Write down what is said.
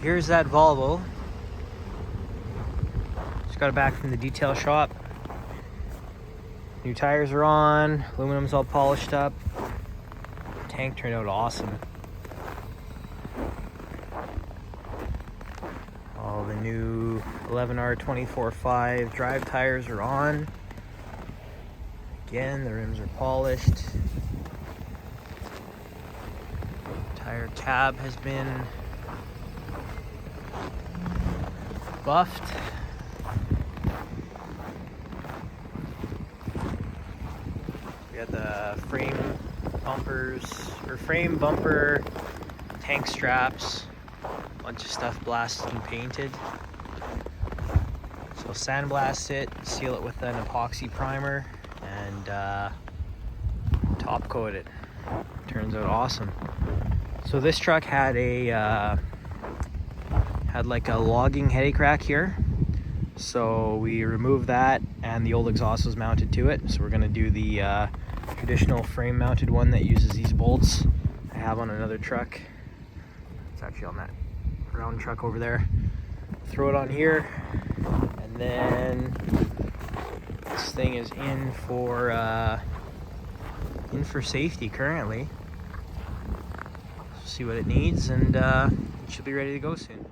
Here's that Volvo. Just got it back from the detail shop. New tires are on, aluminum's all polished up. Tank turned out awesome. All the new 11R 24.5 drive tires are on. Again, the rims are polished. Tire tab has been buffed. We got the frame bumpers, or frame bumper, tank straps, bunch of stuff blasted and painted. So sandblast it, seal it with an epoxy primer, and top coat it. Turns out awesome. So this truck had like a logging headache rack here. So we removed that, and the old exhaust was mounted to it. So we're gonna do the traditional frame mounted one that uses these bolts I have on another truck. It's actually on that round truck over there. Throw it on here, and then this thing is in for safety currently. See what it needs, and it should be ready to go soon.